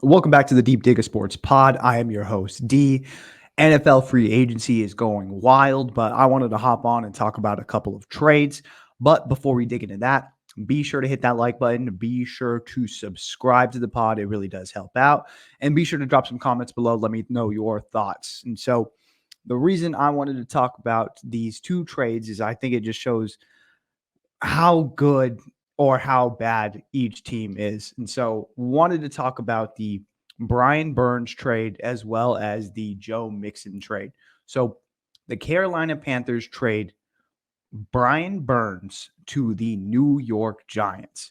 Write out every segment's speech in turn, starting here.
Welcome back to the Deep Digger Sports Pod. I am your host, D. NFL free agency is going wild, but I wanted to hop on and talk about a couple of trades. But before we dig into that, be sure to hit that like button. Be sure to subscribe to the pod. It really does help out. And be sure to drop some comments below. Let me know your thoughts. And so, the reason I wanted to talk about these two trades is I think it just shows how good or how bad each team is. And so wanted to talk about the Brian Burns trade as well as the Joe Mixon trade. So the Carolina Panthers trade Brian Burns to the New York Giants.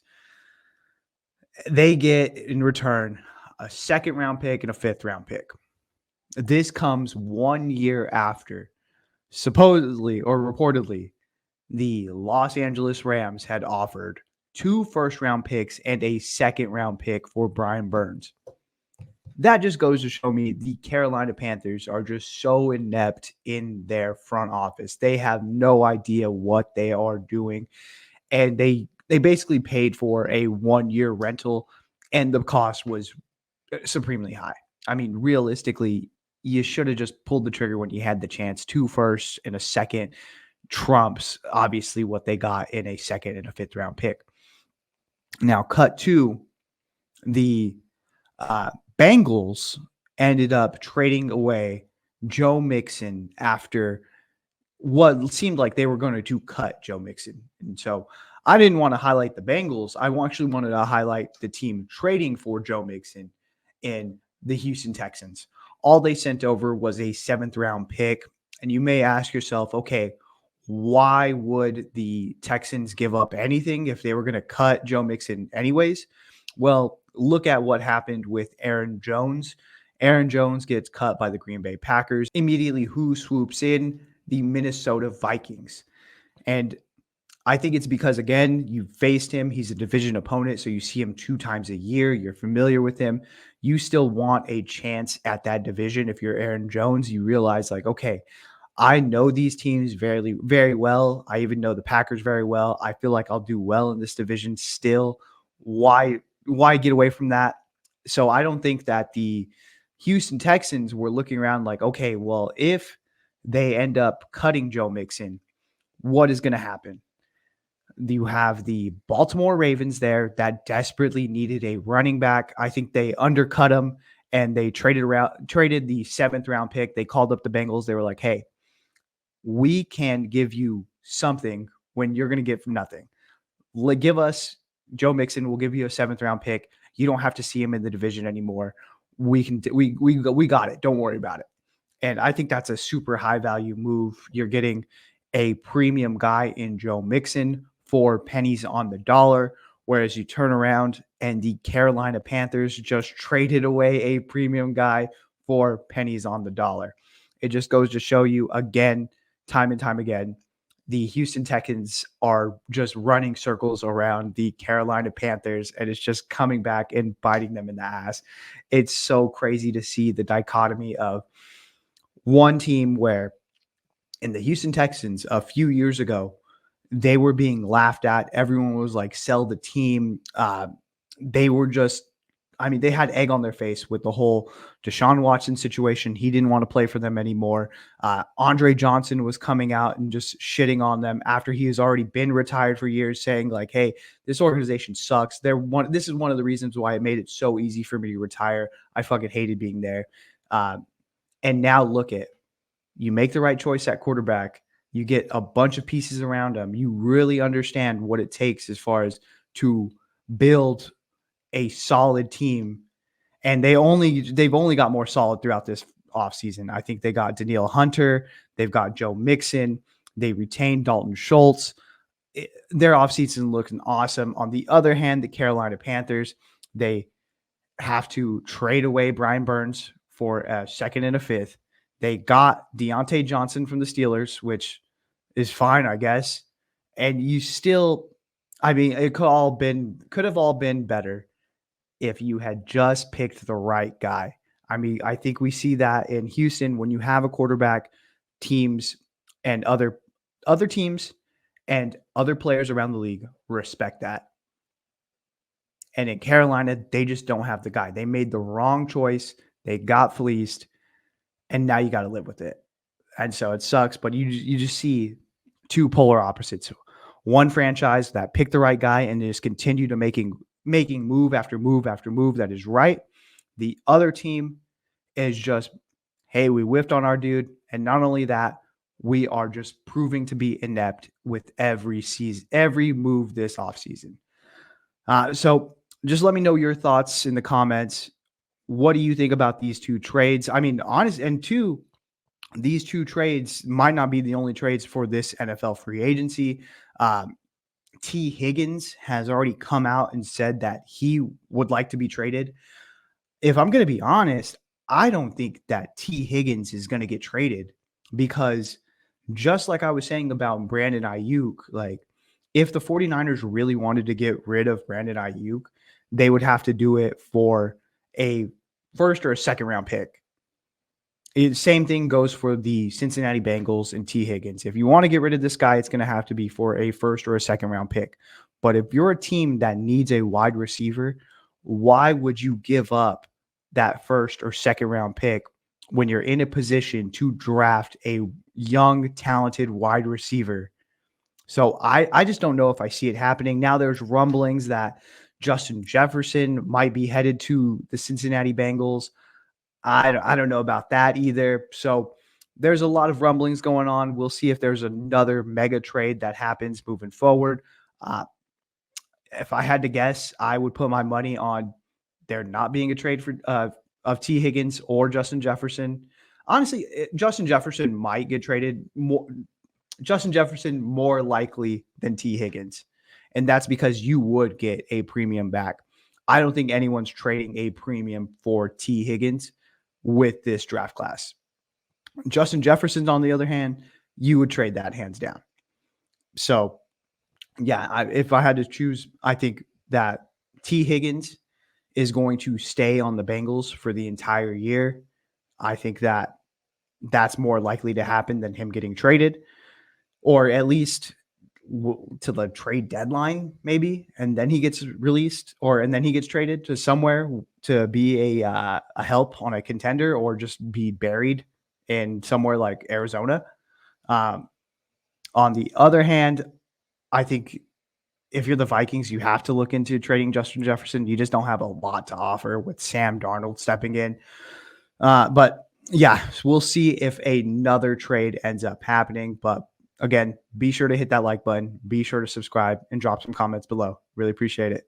They get in return a second round pick and a fifth round pick. This comes 1 year after supposedly or reportedly the Los Angeles Rams had offered 2 first-round picks and a second-round pick for Brian Burns. That just goes to show me the Carolina Panthers are just so inept in their front office. They have no idea what they are doing, and they basically paid for a 1-year rental, and the cost was supremely high. I mean, realistically, you should have just pulled the trigger when you had the chance. 2 firsts and a second trumps obviously what they got in a second and a fifth round pick. Now, cut to the Bengals ended up trading away Joe Mixon after what seemed like they were going to cut Joe Mixon. And so I didn't want to highlight the Bengals. I actually wanted to highlight the team trading for Joe Mixon in the Houston Texans. All they sent over was a 7th round pick. And you may ask yourself, okay, why would the Texans give up anything if they were going to cut Joe Mixon anyways? Well, look at what happened with Aaron Jones. Aaron Jones gets cut by the Green Bay Packers. Immediately, who swoops in? The Minnesota Vikings. And I think it's because, again, you faced him. He's a division opponent, so you see him 2 times a year. You're familiar with him. You still want a chance at that division. If you're Aaron Jones, you realize, like, okay, I know these teams very, very well. I even know the Packers very well. I feel like I'll do well in this division still. Why get away from that? So I don't think that the Houston Texans were looking around like, okay, well, if they end up cutting Joe Mixon, what is going to happen? You have the Baltimore Ravens there that desperately needed a running back. I think they undercut him and they traded the 7th round pick. They called up the Bengals. They were like, hey, we can give you something when you're going to get nothing. Give us Joe Mixon. We'll give you a 7th round pick. You don't have to see him in the division anymore. We got it. Don't worry about it. And I think that's a super high value move. You're getting a premium guy in Joe Mixon for pennies on the dollar, whereas you turn around and the Carolina Panthers just traded away a premium guy for pennies on the dollar. It just goes to show you again, time and time again, the Houston Texans are just running circles around the Carolina Panthers, and it's just coming back and biting them in the ass. It's so crazy to see the dichotomy of one team where in the Houston Texans a few years ago, they were being laughed at. Everyone was like, sell the team. They were just, I mean, they had egg on their face with the whole Deshaun Watson situation. He didn't want to play for them anymore. Andre Johnson was coming out and just shitting on them after he has already been retired for years, saying like, hey, this organization sucks. This is one of the reasons why it made it so easy for me to retire. I fucking hated being there. And now look at, you make the right choice at quarterback. You get a bunch of pieces around him. You really understand what it takes as far as to build a solid team. And they've only got more solid throughout this offseason. I think they got Danielle Hunter. They've got Joe Mixon. They retained Dalton Schultz. Their offseason looking awesome. On the other hand, the Carolina Panthers, they have to trade away Brian Burns for a 2nd and a 5th. They got Deontay Johnson from the Steelers, which is fine, I guess. And you still, I mean, it could have all been better if you had just picked the right guy. I mean, I think we see that in Houston when you have a quarterback, teams and other teams and other players around the league respect that. And in Carolina, they just don't have the guy. They made the wrong choice. They got fleeced, and now you got to live with it. And so it sucks, but you just see two polar opposites. One franchise that picked the right guy and just continue to making move after move after move that is right. The other team is just, hey, we whiffed on our dude, and not only that, we are just proving to be inept with every season, every move this offseason. So just let me know your thoughts in the comments. What do you think about these two trades? I mean, honest, and two, these two trades might not be the only trades for this NFL free agency. Tee Higgins has already come out and said that he would like to be traded. If I'm going to be honest, I don't think that Tee Higgins is going to get traded, because just like I was saying about Brandon Ayuk, like if the 49ers really wanted to get rid of Brandon Ayuk, they would have to do it for a first or a second round pick. Same thing goes for the Cincinnati Bengals and Tee Higgins. If you want to get rid of this guy, it's going to have to be for a first or a second round pick. But if you're a team that needs a wide receiver, why would you give up that first or second round pick when you're in a position to draft a young, talented wide receiver? So I just don't know if I see it happening. Now there's rumblings that Justin Jefferson might be headed to the Cincinnati Bengals. I don't know about that either. So there's a lot of rumblings going on. We'll see if there's another mega trade that happens moving forward. If I had to guess, I would put my money on there not being a trade for of Tee Higgins or Justin Jefferson. Honestly, Justin Jefferson might get traded more. Justin Jefferson more likely than Tee Higgins. And that's because you would get a premium back. I don't think anyone's trading a premium for Tee Higgins with this draft class. Justin Jefferson, on the other hand, you would trade that hands down. So, yeah, if I had to choose, I think that Tee Higgins is going to stay on the Bengals for the entire year. I think that that's more likely to happen than him getting traded, or at least to the trade deadline, maybe, and then he gets released, and then he gets traded to somewhere to be a help on a contender, or just be buried in somewhere like Arizona. On the other hand, I think if you're the Vikings, you have to look into trading Justin Jefferson. You just don't have a lot to offer with Sam Darnold stepping in. But yeah, we'll see if another trade ends up happening. But again, be sure to hit that like button, be sure to subscribe, and drop some comments below. Really appreciate it.